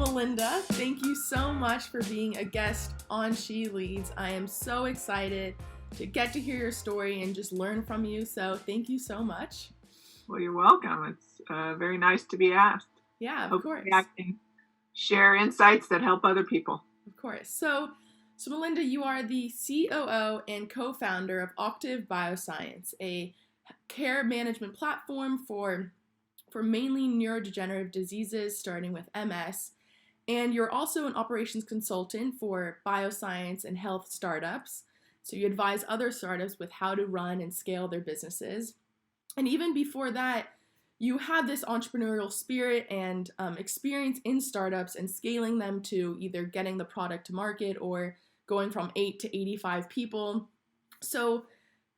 Melinda, thank you so much for being a guest on SheLeads. I am so excited to get to hear your story and just learn from you. So thank you so much. Well, you're welcome. It's very nice to be asked. Yeah, of Hopefully course. I can share insights that help other people. Of course. So Melinda, you are the COO and co-founder of Octave Bioscience, a care management platform for mainly neurodegenerative diseases, starting with MS. And you're also an operations consultant for bioscience and health startups. So you advise other startups with how to run and scale their businesses. And even before that, you had this entrepreneurial spirit and experience in startups and scaling them to either getting the product to market or going from 8 to 85 people. So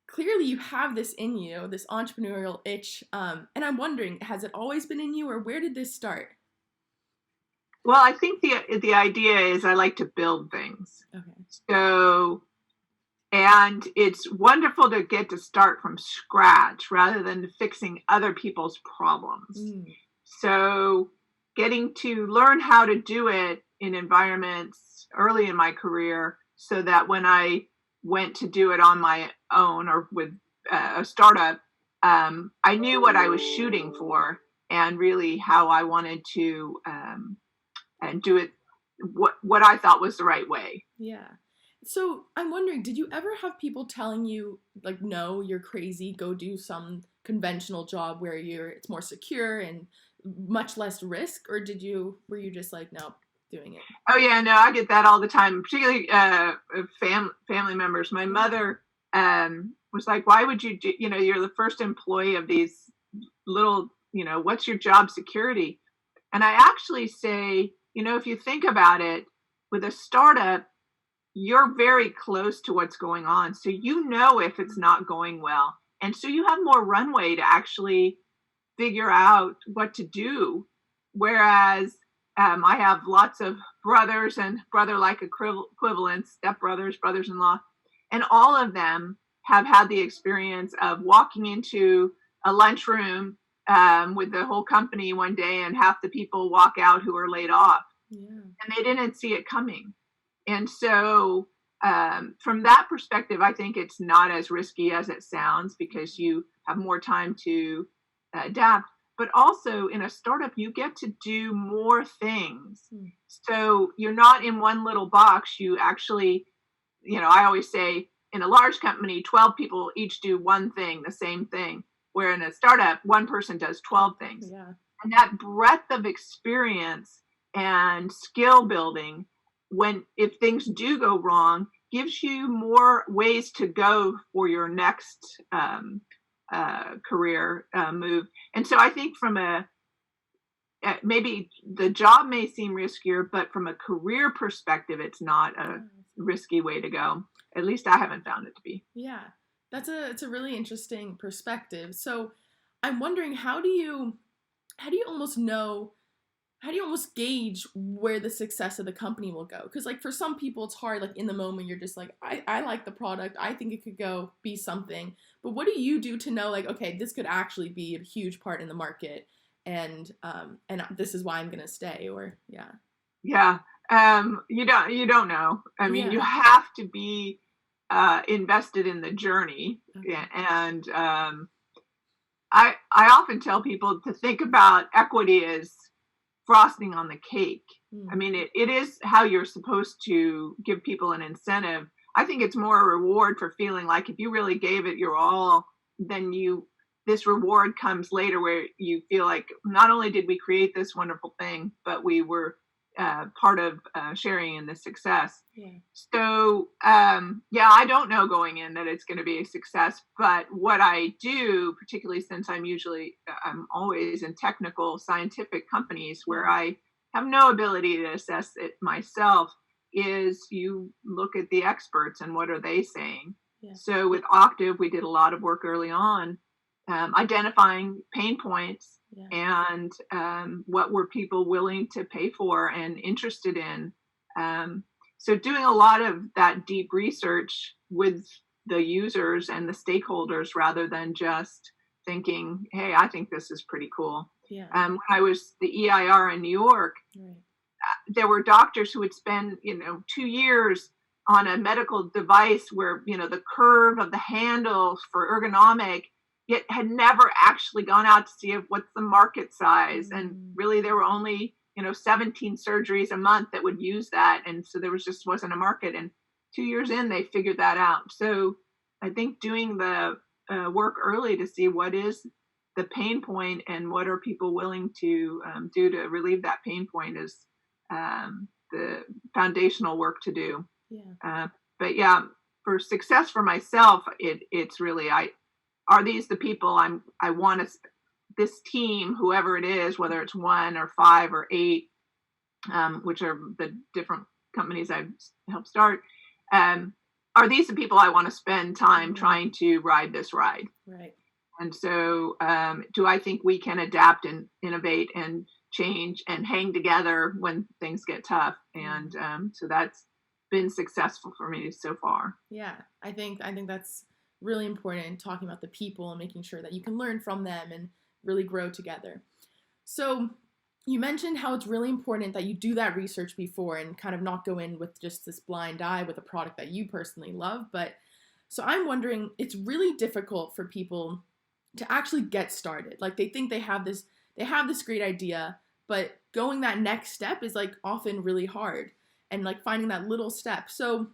clearly you have this in you, this entrepreneurial itch. And I'm wondering, has it always been in you, or where did this start? Well, I think the idea is I like to build things. Okay. And it's wonderful to get to start from scratch rather than fixing other people's problems. So getting to learn how to do it in environments early in my career, so that when I went to do it on my own or with a startup, I knew what I was shooting for and really how I wanted to and do it what I thought was the right way. Yeah. So I'm wondering, did you ever have people telling you, like, no, you're crazy, go do some conventional job where it's more secure and much less risk? Or were you just like, no, doing it? Oh yeah, no, I get that all the time, particularly family members. My mother was like, why would you do, you're the first employee of these little, what's your job security? And I actually say, if you think about it, with a startup, you're very close to what's going on. So if it's not going well. And so you have more runway to actually figure out what to do. Whereas I have lots of brothers and brother-like equivalents, stepbrothers, brothers-in-law, and all of them have had the experience of walking into a lunchroom with the whole company one day and half the people walk out who are laid off. Yeah. And they didn't see it coming. And so from that perspective, I think it's not as risky as it sounds because you have more time to adapt. But also in a startup, you get to do more things. So you're not in one little box. You actually, I always say in a large company, 12 people each do one thing, the same thing. Where in a startup, one person does 12 things. Yeah. And that breadth of experience and skill building, if things do go wrong, gives you more ways to go for your next career move. And so I think from maybe the job may seem riskier, but from a career perspective, it's not a risky way to go. At least I haven't found it to be. Yeah, it's a really interesting perspective. So I'm wondering, how do you almost gauge where the success of the company will go? Because like for some people it's hard, like in the moment you're just like, I like the product, I think it could be something. But what do you do to know, like, okay, this could actually be a huge part in the market and this is why I'm gonna stay? Or you don't know. I mean, you have to be invested in the journey. Okay. And I often tell people to think about equity as frosting on the cake. I mean, it is how you're supposed to give people an incentive. I think it's more a reward for feeling like if you really gave it your all, then this reward comes later where you feel like not only did we create this wonderful thing, but we were part of sharing in the success. Yeah. So, I don't know going in that it's going to be a success, but what I do, particularly since I'm always in technical scientific companies where I have no ability to assess it myself, is you look at the experts and what are they saying. Yeah. So with Octave, we did a lot of work early on, identifying pain points. Yeah. And what were people willing to pay for and interested in. So doing a lot of that deep research with the users and the stakeholders rather than just thinking, hey, I think this is pretty cool. Yeah. When I was the EIR in New York, right. there were doctors who would spend, 2 years on a medical device where, the curve of the handles for ergonomic, yet had never actually gone out to see what's the market size. And really there were only, 17 surgeries a month that would use that. And so there wasn't a market. And 2 years in, they figured that out. So I think doing the work early to see what is the pain point and what are people willing to do to relieve that pain point is the foundational work to do. Yeah. But yeah, for success for myself, it's really, are these the people I want to, this team, whoever it is, whether it's 1 or 5 or 8, which are the different companies I've helped start, are these the people I want to spend time trying to ride this ride? Right. And so do I think we can adapt and innovate and change and hang together when things get tough? And so that's been successful for me so far. Yeah, I think that's really important, talking about the people and making sure that you can learn from them and really grow together. So you mentioned how it's really important that you do that research before and kind of not go in with just this blind eye with a product that you personally love. But so I'm wondering, it's really difficult for people to actually get started. Like they think they have this great idea, but going that next step is like often really hard, and like finding that little step. So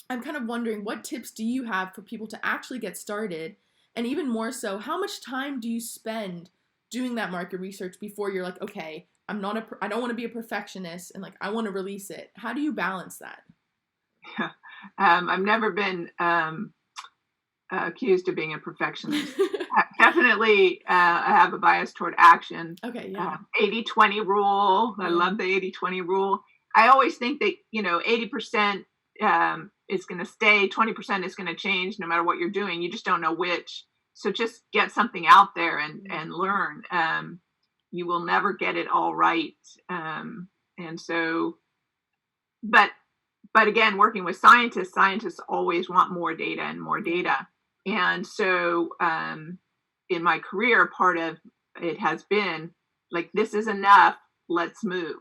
I'm kind of wondering, what tips do you have for people to actually get started? And even more so, how much time do you spend doing that market research before you're like, okay, I don't want to be a perfectionist and like, I want to release it. How do you balance that? Yeah. I've never been accused of being a perfectionist. Definitely, I have a bias toward action. Okay, yeah. 80-20 rule. I love the 80-20 rule. I always think that, 80% is going to stay, 20% is going to change no matter what you're doing. You just don't know which. So just get something out there and learn. You will never get it all right. And so, but again, working with scientists always want more data and more data. And so in my career, part of it has been like, this is enough. Let's move.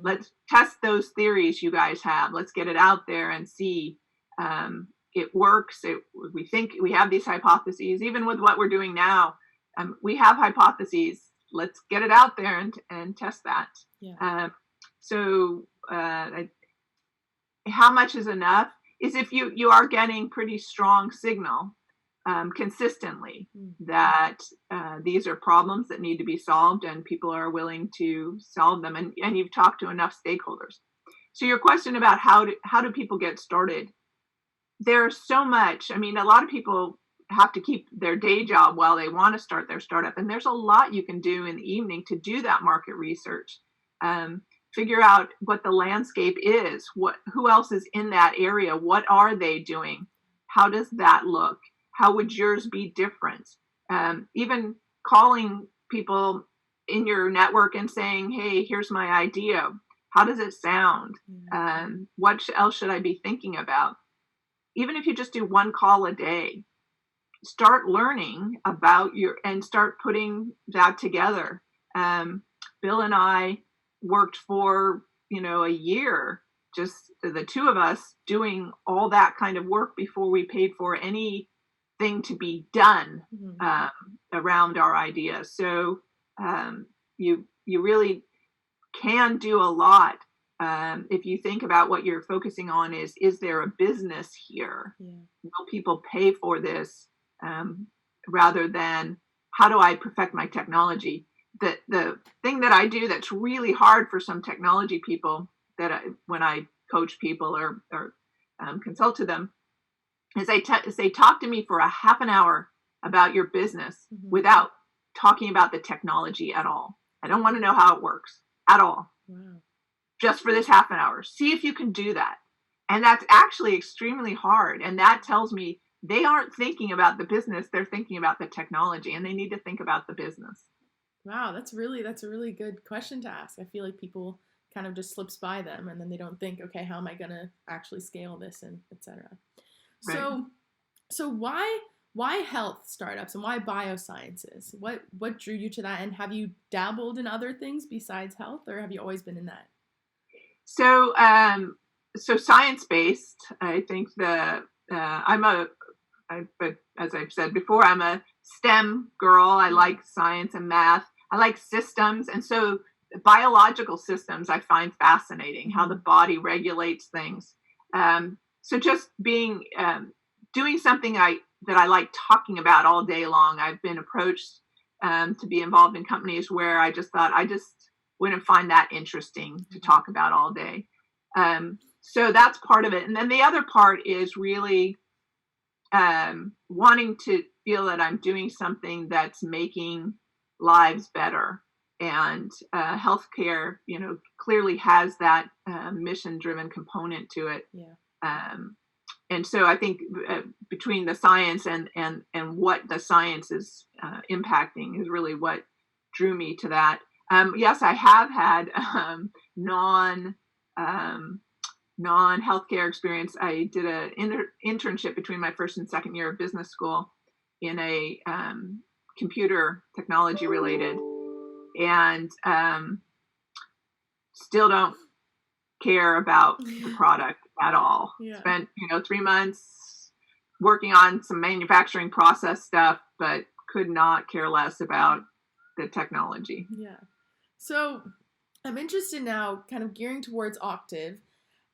Let's test those theories you guys have. Let's get it out there and see it works. We think we have these hypotheses. Even with what we're doing now, we have hypotheses. Let's get it out there and test that. Yeah. So how much is enough is if you are getting pretty strong signal consistently that these are problems that need to be solved and people are willing to solve them, and you've talked to enough stakeholders. So your question about how do people get started, there's so much. I mean, a lot of people have to keep their day job while they want to start their startup, and there's a lot you can do in the evening to do that market research. Figure out what the landscape is, who else is in that area, what are they doing, how does that look, how would yours be different? Even calling people in your network and saying, hey, here's my idea, how does it sound? What else should I be thinking about? Even if you just do one call a day, start learning about and start putting that together. Bill and I worked for, a year, just the two of us doing all that kind of work before we paid for anything to be done around our ideas. So you really can do a lot. If you think about what you're focusing on is there a business here? Will people pay for this? Rather than how do I perfect my technology? The thing that I do that's really hard for some technology people when I coach people or consult to them is I say, talk to me for a half an hour about your business without talking about the technology at all. I don't want to know how it works at all. Wow. Just for this half an hour. See if you can do that. And that's actually extremely hard. And that tells me they aren't thinking about the business. They're thinking about the technology, and they need to think about the business. Wow, that's a really good question to ask. I feel like people kind of just slips by them, and then they don't think, okay, how am I going to actually scale this, and etc. Right. So why health startups and why biosciences? What drew you to that, and have you dabbled in other things besides health, or have you always been in that? So science-based, I think but as I've said before, I'm a STEM girl. I like science and math. I like systems. And so biological systems I find fascinating, how the body regulates things. So just doing something that I like talking about all day long. I've been approached to be involved in companies where I just thought I just wouldn't find that interesting to talk about all day. So that's part of it. And then the other part is really wanting to feel that I'm doing something that's making lives better. And healthcare, clearly has that mission-driven component to it. Yeah. And so I think between the science and what the science is impacting is really what drew me to that. Yes, I have had non-healthcare experience. I did an internship between my first and second year of business school in a computer technology related, and still don't care about the product at all. Yeah. Spent 3 months working on some manufacturing process stuff, but could not care less about the technology. Yeah. So I'm interested now, kind of gearing towards Octave.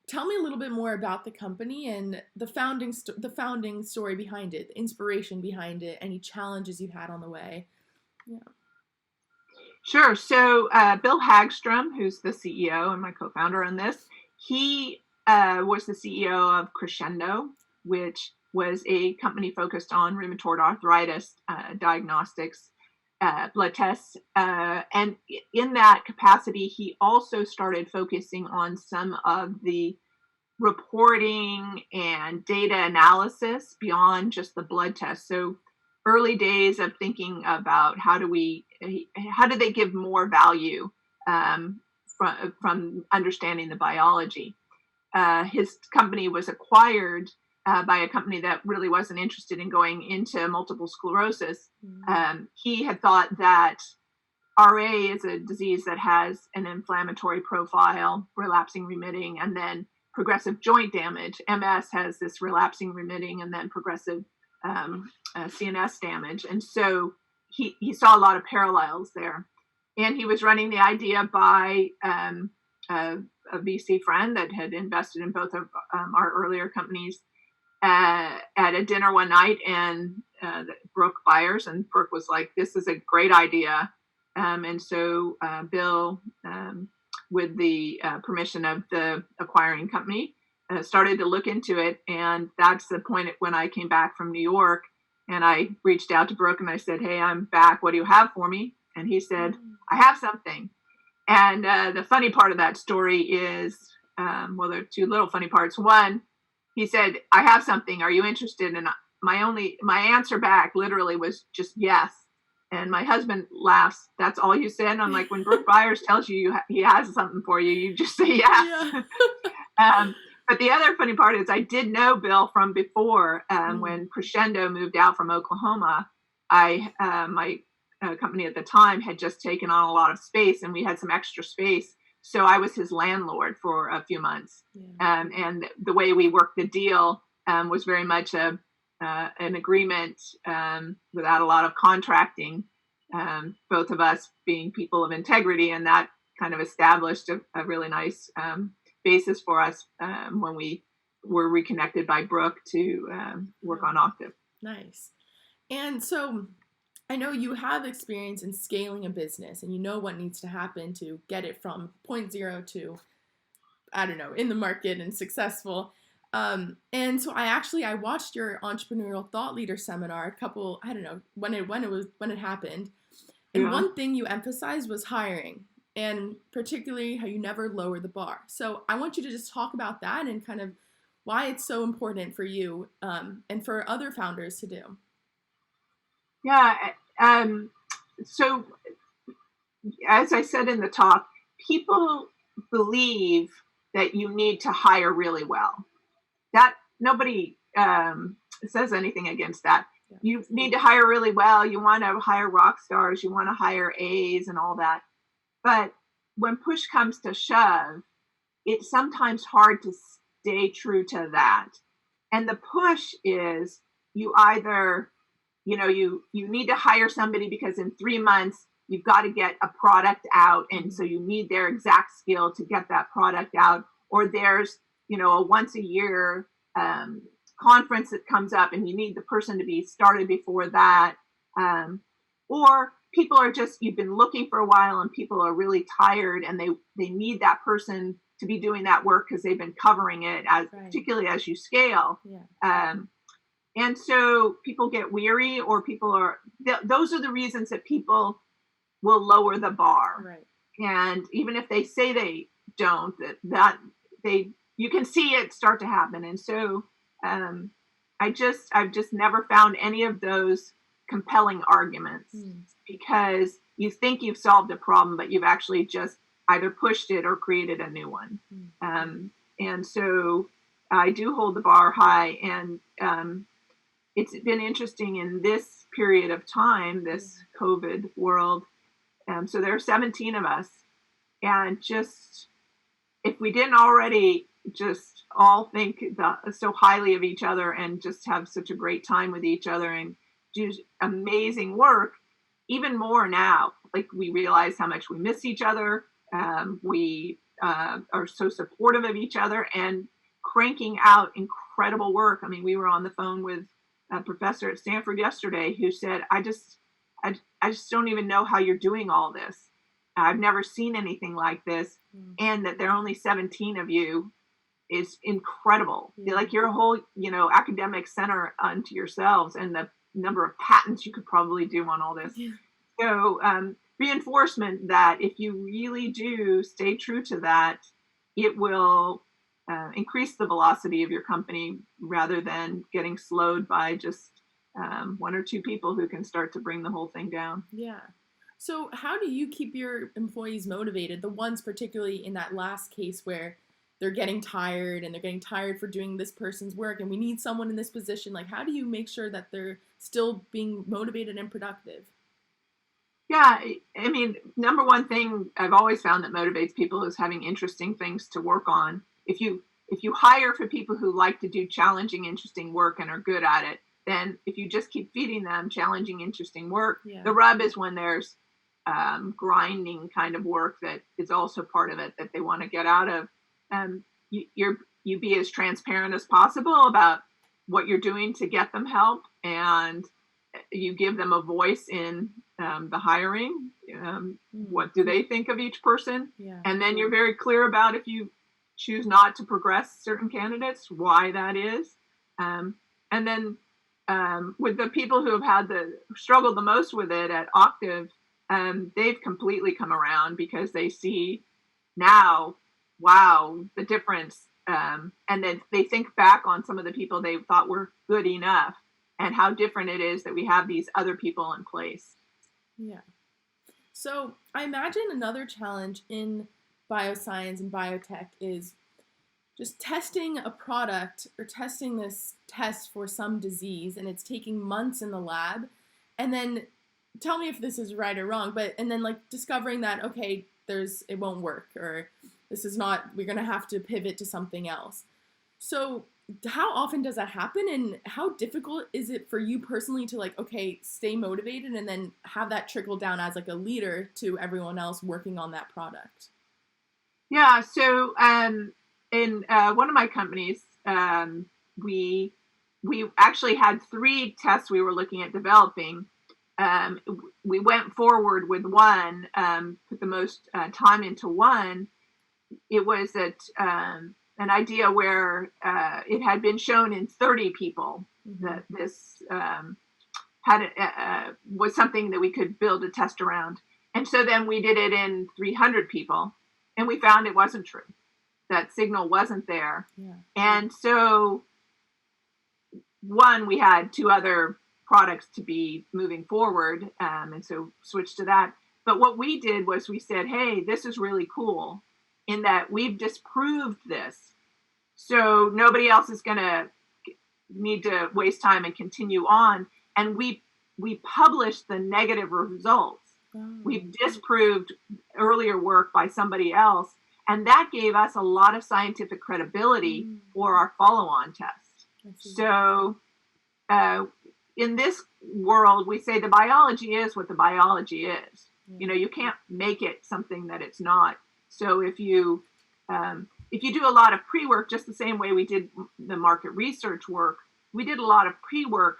Tell me a little bit more about the company and the founding story behind it, the inspiration behind it, any challenges you've had on the way. Yeah. Sure. So Bill Hagstrom, who's the CEO and my co-founder on this, he was the CEO of Crescendo, which was a company focused on rheumatoid arthritis diagnostics, blood tests. And in that capacity, he also started focusing on some of the reporting and data analysis beyond just the blood test. So early days of thinking about how do they give more value from understanding the biology. His company was acquired by a company that really wasn't interested in going into multiple sclerosis. He had thought that RA is a disease that has an inflammatory profile, relapsing remitting, and then progressive joint damage. MS has this relapsing remitting and then progressive CNS damage. And so he saw a lot of parallels there. And he was running the idea by a VC friend that had invested in both of our earlier companies at a dinner one night, and Brooke Byers, and Brooke was like, this is a great idea. And so Bill, with the permission of the acquiring company, started to look into it. And that's the point when I came back from New York and I reached out to Brooke and I said, hey, I'm back. What do you have for me? And he said, I have something. And the funny part of that story is, well, there are two little funny parts. One, he said, I have something. Are you interested? And my answer back literally was just yes. And my husband laughs. That's all you said? And I'm like, when Brooke Byers tells you he has something for you, you just say yes. Yeah. But the other funny part is I did know Bill from before. When Crescendo moved out from Oklahoma, my company at the time had just taken on a lot of space and we had some extra space. So I was his landlord for a few months. Yeah. And the way we worked the deal was very much an agreement without a lot of contracting, both of us being people of integrity, and that kind of established a really nice basis for us when we were reconnected by Brooke to work on Octave. Nice. And so I know you have experience in scaling a business and you know what needs to happen to get it from 0.0 to, I don't know, in the market and successful. And so I watched your entrepreneurial thought leader seminar I don't know when it happened. And one thing you emphasized was hiring, and particularly how you never lower the bar. So I want you to just talk about that and kind of why it's so important for you and for other founders to do. Yeah. So as I said in the talk, people believe that you need to hire really well. That nobody says anything against that. Yeah. You need to hire really well. You want to hire rock stars. You want to hire A's and all that. But when push comes to shove, it's sometimes hard to stay true to that. And the push is you either, you need to hire somebody because in 3 months you've got to get a product out, and so you need their exact skill to get that product out. Or there's, a once a year conference that comes up and you need the person to be started before that. Or people are just, you've been looking for a while and people are really tired and they need that person to be doing that work because they've been covering it, particularly as you scale. Yeah. And so people get weary, or those are the reasons that people will lower the bar. Right. And even if they say they don't, you can see it start to happen. And so I've just never found any of those compelling arguments, because you think you've solved a problem, but you've actually just either pushed it or created a new one. And so I do hold the bar high. And it's been interesting in this period of time, this COVID world. So there are 17 of us, and just, if we didn't already just all think so highly of each other and just have such a great time with each other and do amazing work, even more now, like we realize how much we miss each other. We are so supportive of each other and cranking out incredible work. I mean, we were on the phone with a professor at Stanford yesterday who said, I just don't even know how you're doing all this. I've never seen anything like this. And that there are only 17 of you is incredible. Like your whole, academic center unto yourselves, and the number of patents you could probably do on all this. So reinforcement that if you really do stay true to that, it will increase the velocity of your company rather than getting slowed by just one or two people who can start to bring the whole thing down. Yeah. So how do you keep your employees motivated? The ones particularly in that last case where they're getting tired and they're getting tired for doing this person's work and we need someone in this position. Like, how do you make sure that they're still being motivated and productive? Yeah, I mean, number one thing I've always found that motivates people is having interesting things to work on. If you hire for people who like to do challenging, interesting work and are good at it, then if you just keep feeding them challenging, interesting work, the rub is when there's grinding kind of work that is also part of it that they want to get out of. You be as transparent as possible about what you're doing to get them help, and you give them a voice in the hiring. What do they think of each person? And then you're very clear about, if you choose not to progress certain candidates, why that is. And then with the people who have struggled the most with it at Octave, they've completely come around because they see now, wow, the difference. And then they think back on some of the people they thought were good enough and how different it is that we have these other people in place. Yeah. So I imagine another challenge in bioscience and biotech is just testing a product or testing this test for some disease, and it's taking months in the lab, and then tell me if this is right or wrong, and then like discovering that, okay, it won't work, or this is not, we're going to have to pivot to something else. So how often does that happen, and how difficult is it for you personally to like, okay, stay motivated and then have that trickle down as like a leader to everyone else working on that product? Yeah. So in one of my companies, we actually had 3 tests we were looking at developing. We went forward with one, put the most time into one. It was an idea where it had been shown in 30 people that this was something that we could build a test around. And so then we did it in 300 people, and we found it wasn't true. That signal wasn't there. Yeah. And so we had 2 other products to be moving forward, and so switched to that. But what we did was we said, hey, this is really cool in that we've disproved this. So nobody else is going to need to waste time and continue on. And we published the negative results. We've disproved earlier work by somebody else. And that gave us a lot of scientific credibility for our follow-on test. So in this world, we say the biology is what the biology is. You can't make it something that it's not. So if you do a lot of pre-work, just the same way we did the market research work, we did a lot of pre-work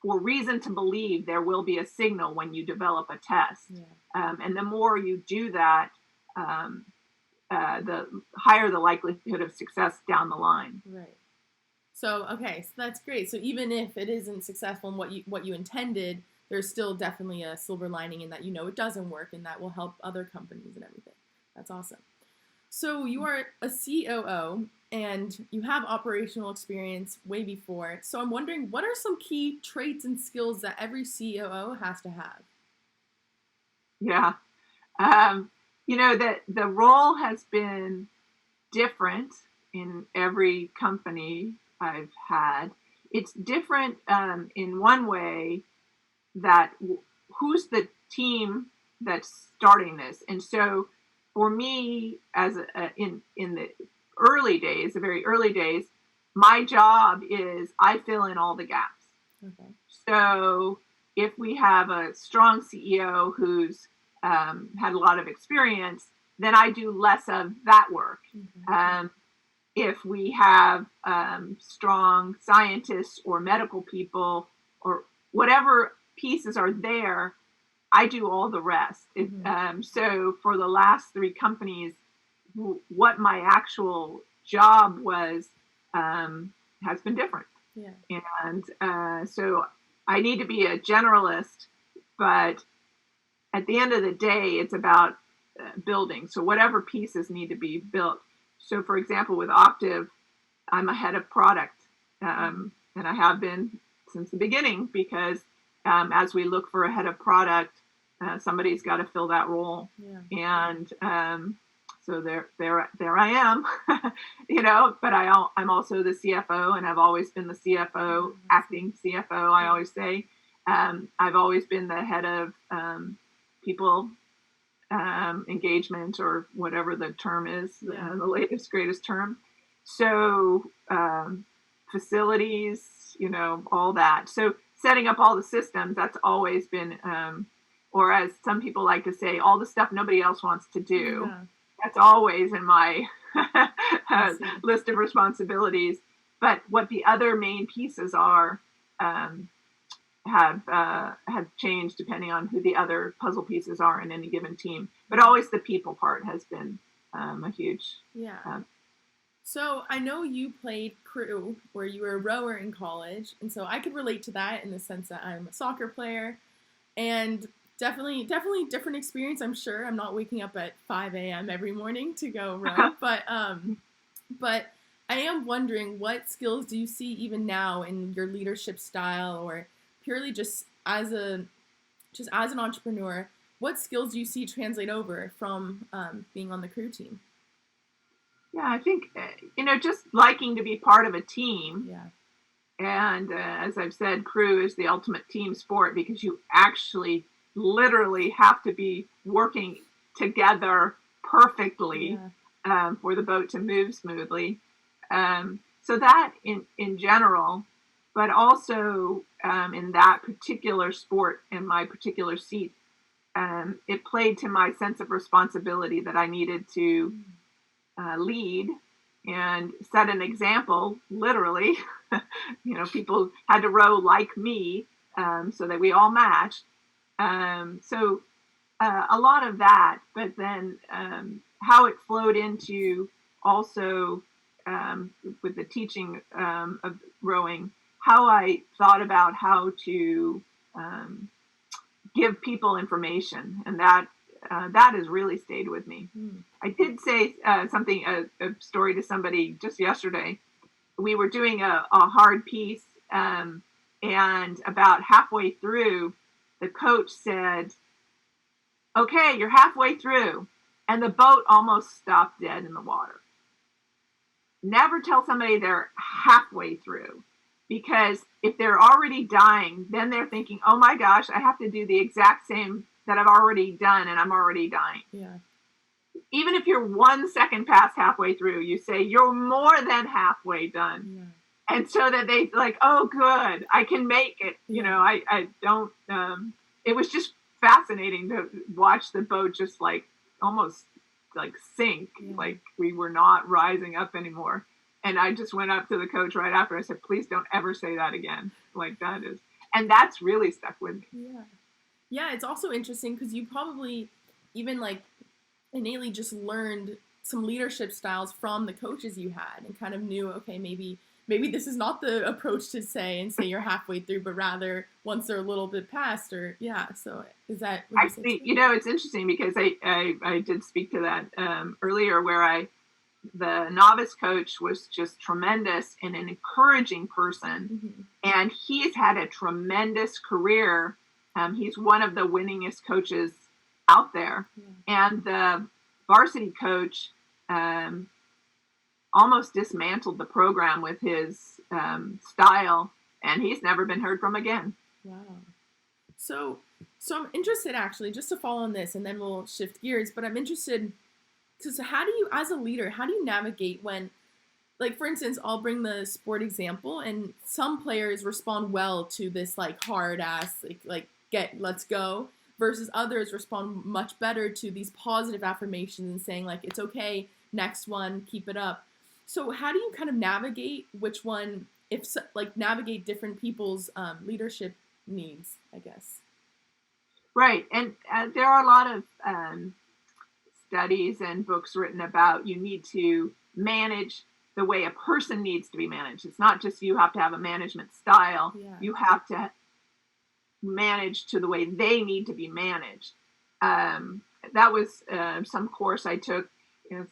for reason to believe there will be a signal when you develop a test. And the more you do that, the higher the likelihood of success down the line. Right. So, okay, so that's great. So even if it isn't successful in what you intended, there's still definitely a silver lining in that it doesn't work, and that will help other companies and everything. That's awesome. So you are a COO, and you have operational experience way before. So I'm wondering, what are some key traits and skills that every COO has to have? Yeah. The role has been different in every company I've had. It's different in one way that who's the team that's starting this. And so for me, as in the early days, the very early days, my job is I fill in all the gaps. Okay. So if we have a strong CEO who's had a lot of experience, then I do less of that work. Mm-hmm. If we have strong scientists or medical people or whatever pieces are there, I do all the rest. Mm-hmm. So for the last 3 companies, what my actual job was has been different. Yeah. And so I need to be a generalist, but at the end of the day, it's about building. So whatever pieces need to be built. So for example, with Octave, I'm a head of product, and I have been since the beginning because as we look for a head of product, somebody's got to fill that role. Yeah. And so there I am, but I'm also the CFO, and I've always been the CFO, acting CFO, I always say. I've always been the head of people engagement, or whatever the term is, the latest, greatest term. So facilities, all that. So setting up all the systems, that's always been, or as some people like to say, all the stuff nobody else wants to do. Yeah. That's always in my list of responsibilities. But what the other main pieces are have changed depending on who the other puzzle pieces are in any given team. But always the people part has been a huge. Yeah. So I know you played crew, where you were a rower in college, and so I could relate to that in the sense that I'm a soccer player, and definitely different experience. I'm sure I'm not waking up at 5 a.m. every morning to go row, but I am wondering, what skills do you see even now in your leadership style, or purely just as an entrepreneur? What skills do you see translate over from being on the crew team? Yeah, I think, just liking to be part of a team. Yeah. And as I've said, crew is the ultimate team sport because you actually literally have to be working together perfectly for the boat to move smoothly. So that in general, but also in that particular sport, in my particular seat, it played to my sense of responsibility that I needed to lead and set an example, literally. People had to row like me so that we all matched. So a lot of that, but then how it flowed into also with the teaching of rowing, how I thought about how to give people information, and that has really stayed with me. I did say a story to somebody just yesterday. We were doing a hard piece, and about halfway through, the coach said, "Okay, you're halfway through," and the boat almost stopped dead in the water. Never tell somebody they're halfway through, because if they're already dying, then they're thinking, "Oh my gosh, I have to do the exact same that I've already done, and I'm already dying." Yeah. even if you're 1 second past halfway through, you say you're more than halfway done. Yeah. And so that they like, oh, good, I can make it. Yeah. You know, I don't, it was just fascinating to watch the boat just like almost like sink, yeah. Like we were not rising up anymore. And I just went up to the coach right after. I said, please don't ever say that again. Like and that's really stuck with me. Yeah. Yeah, it's also interesting because you probably even like innately just learned some leadership styles from the coaches you had and kind of knew, okay, maybe this is not the approach to say you're halfway through, but rather once they're a little bit past or, yeah. So is that? I see, you know, it's interesting because I did speak to that earlier where the novice coach was just tremendous and an encouraging person. Mm-hmm. And he's had a tremendous career. He's one of the winningest coaches out there. Yeah. And the varsity coach almost dismantled the program with his style, and he's never been heard from again. Wow. So I'm interested, actually, just to follow on this, and then we'll shift gears, but I'm interested, so how do you, as a leader, how do you navigate when, like, for instance, I'll bring the sport example, and some players respond well to this, like, hard-ass, let's go, versus others respond much better to these positive affirmations and saying, like, it's okay, next one, keep it up. So how do you kind of navigate which one, navigate different people's leadership needs, I guess? Right. And there are a lot of studies and books written about you need to manage the way a person needs to be managed. It's not just you have to have a management style. Yeah. You have to manage to the way they need to be managed. That was some course I took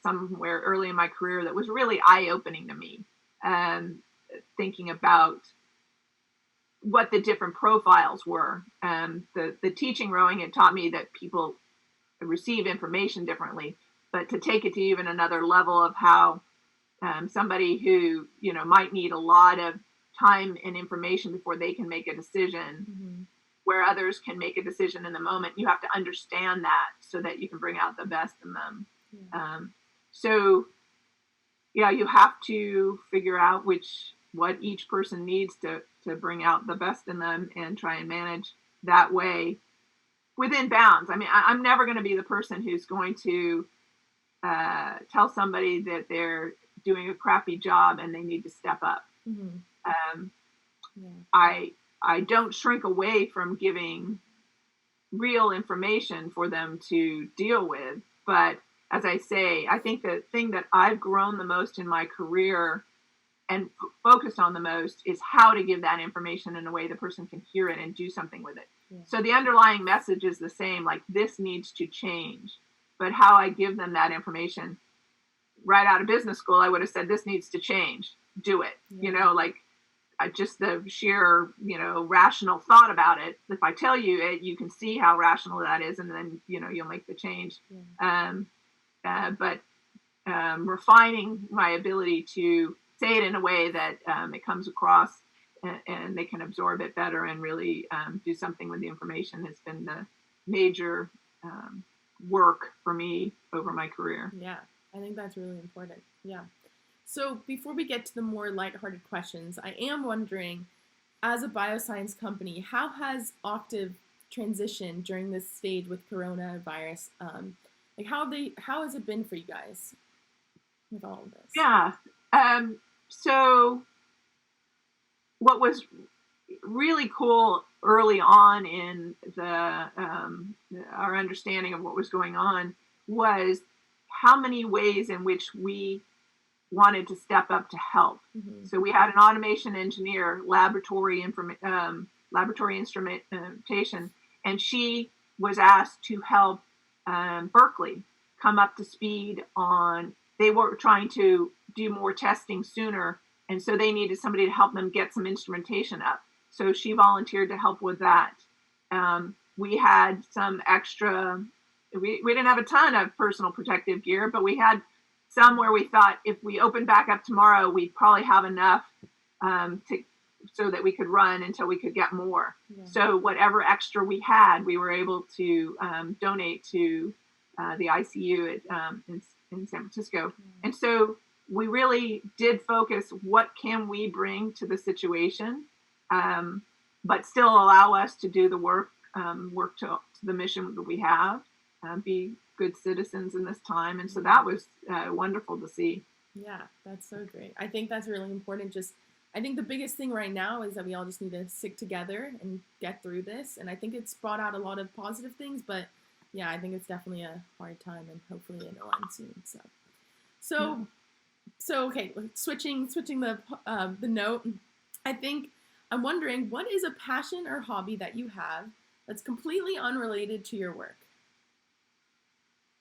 somewhere early in my career that was really eye-opening to me. Thinking about what the different profiles were. The teaching rowing had taught me that people receive information differently, but to take it to even another level of how somebody who, might need a lot of time and information before they can make a decision, mm-hmm. where others can make a decision in the moment, you have to understand that so that you can bring out the best in them. Yeah. You have to figure out what each person needs to bring out the best in them and try and manage that way within bounds. I mean, I'm never going to be the person who's going to tell somebody that they're doing a crappy job and they need to step up. Mm-hmm. I don't shrink away from giving real information for them to deal with. But as I say, I think the thing that I've grown the most in my career and focused on the most is how to give that information in a way the person can hear it and do something with it. Yeah. So the underlying message is the same, like this needs to change. But how I give them that information, right out of business school, I would have said, this needs to change. Do it. Yeah. Just the sheer, rational thought about it. If I tell you it, you can see how rational that is, and then, you'll make the change. Yeah. But refining my ability to say it in a way that it comes across and they can absorb it better and really do something with the information has been the major work for me over my career. Yeah, I think that's really important. Yeah. So before we get to the more lighthearted questions, I am wondering, as a bioscience company, how has Octave transitioned during this stage with coronavirus? How has it been for you guys with all of this? Yeah. So what was really cool early on in our understanding of what was going on was how many ways in which we wanted to step up to help. Mm-hmm. So we had an automation engineer, laboratory instrumentation, and she was asked to help Berkeley come up to speed on, they were trying to do more testing sooner, and so they needed somebody to help them get some instrumentation up. So she volunteered to help with that. We had some extra, we didn't have a ton of personal protective gear, but we had some where we thought if we opened back up tomorrow, we'd probably have enough so that we could run until we could get more. Yeah. So whatever extra we had, we were able to donate to the ICU in San Francisco. And so we really did focus, what can we bring to the situation, but still allow us to do the work to the mission that we have, be good citizens in this time. And so that was wonderful to see. Yeah, that's so great. I think that's really important. I think the biggest thing right now is that we all just need to stick together and get through this. And I think it's brought out a lot of positive things, but yeah, I think it's definitely a hard time, and hopefully it'll end soon. So okay, switching the note. I'm wondering, what is a passion or hobby that you have that's completely unrelated to your work?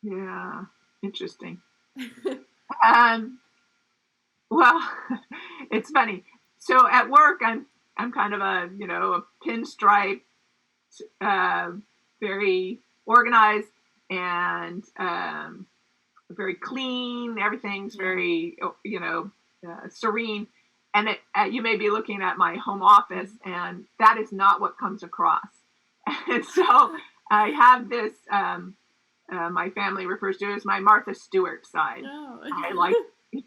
Yeah, interesting. Well, it's funny. So at work, I'm kind of a pinstripe, very organized and very clean. Everything's very serene. And you may be looking at my home office, and that is not what comes across. And so I have this. My family refers to it as my Martha Stewart side. Oh.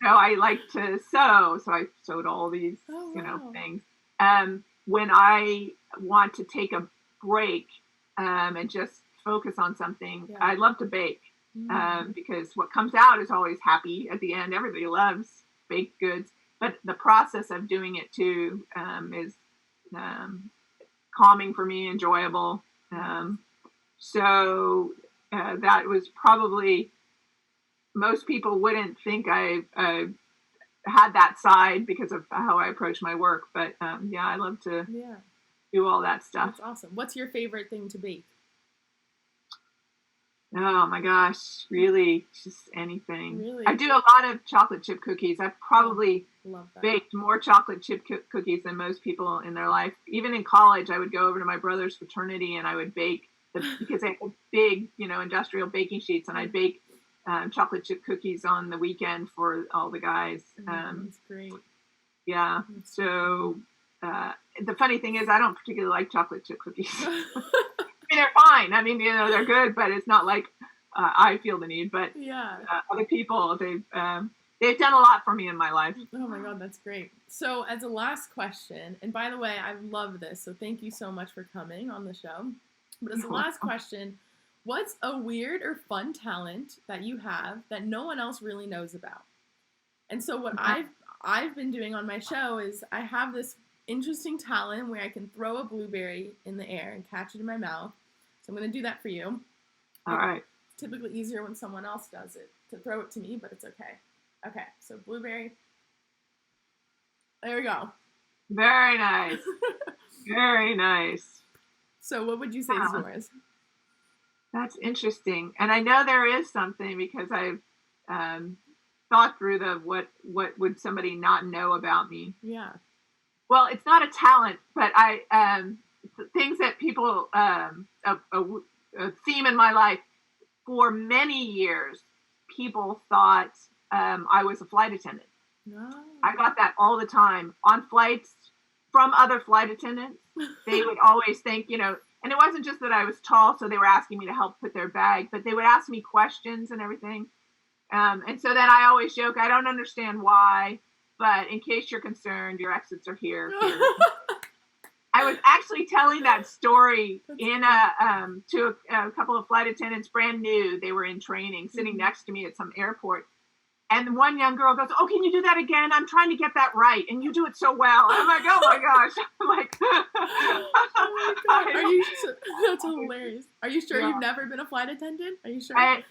I like to sew, so I sewed all these, things. When I want to take a break and just focus on something, I love to bake because what comes out is always happy at the end. Everybody loves baked goods, but the process of doing it too is calming for me, enjoyable. So that was probably. Most people wouldn't think I had that side because of how I approach my work. But I love to do all that stuff. That's awesome. What's your favorite thing to bake? Oh my gosh, really just anything. Really? I do a lot of chocolate chip cookies. I've probably baked more chocolate chip cookies than most people in their life. Even in college, I would go over to my brother's fraternity and I would bake because they had big, industrial baking sheets, and I'd bake chocolate chip cookies on the weekend for all the guys. That's great. Yeah. So the funny thing is, I don't particularly like chocolate chip cookies. I mean, they're fine. I mean, they're good, but it's not like I feel the need. But other people, they've done a lot for me in my life. Oh my God, that's great. So as a last question, and by the way, I love this, so thank you so much for coming on the show. But as a last question, what's a weird or fun talent that you have that no one else really knows about? And so what I've been doing on my show is I have this interesting talent where I can throw a blueberry in the air and catch it in my mouth. So I'm going to do that for you. All right. It's typically easier when someone else does it to throw it to me, but it's okay. Okay, so blueberry. There we go. Very nice. Very nice. So what would you say is yours? That's interesting. And I know there is something because I've thought through what would somebody not know about me. Yeah. Well, it's not a talent, but things that people, a theme in my life, for many years, people thought I was a flight attendant. No. I got that all the time on flights from other flight attendants. They would always think, and it wasn't just that I was tall, so they were asking me to help put their bag, but they would ask me questions and everything. And so then I always joke, I don't understand why, but in case you're concerned, your exits are here. I was actually telling that story to a couple of flight attendants, brand new. They were in training, sitting next to me at some airport. And one young girl goes, "Oh, can you do that again? I'm trying to get that right, and you do it so well." And I'm like, "Oh my gosh!" I'm like, "Oh my God, are you sure?" That's hilarious. Are you sure you've never been a flight attendant? Are you sure? I'd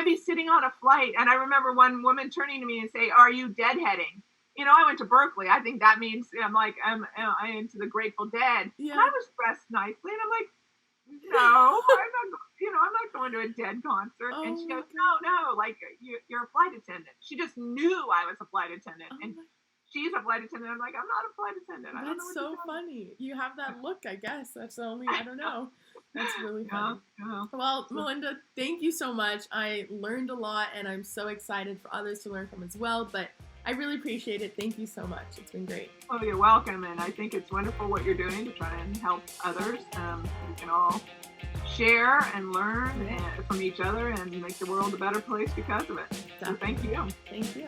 be sitting on a flight, and I remember one woman turning to me and say, "Are you deadheading?" I went to Berkeley. I think that means I'm into the Grateful Dead. Yeah. And I was dressed nicely, and I'm like, "No, I'm not going to a Dead concert." Oh, and she goes, "No, like you're a flight attendant." She just knew I was a flight attendant, and she's a flight attendant. I'm like, "I'm not a flight attendant." That's so funny. You have that look, I guess. That's the only, I don't know. That's really funny. Yeah. Well, Melinda, thank you so much. I learned a lot, and I'm so excited for others to learn from as well. But I really appreciate it. Thank you so much. It's been great. Oh, you're welcome. And I think it's wonderful what you're doing to try and help others. We can all share and learn from each other and make the world a better place because of it. So thank you. Thank you.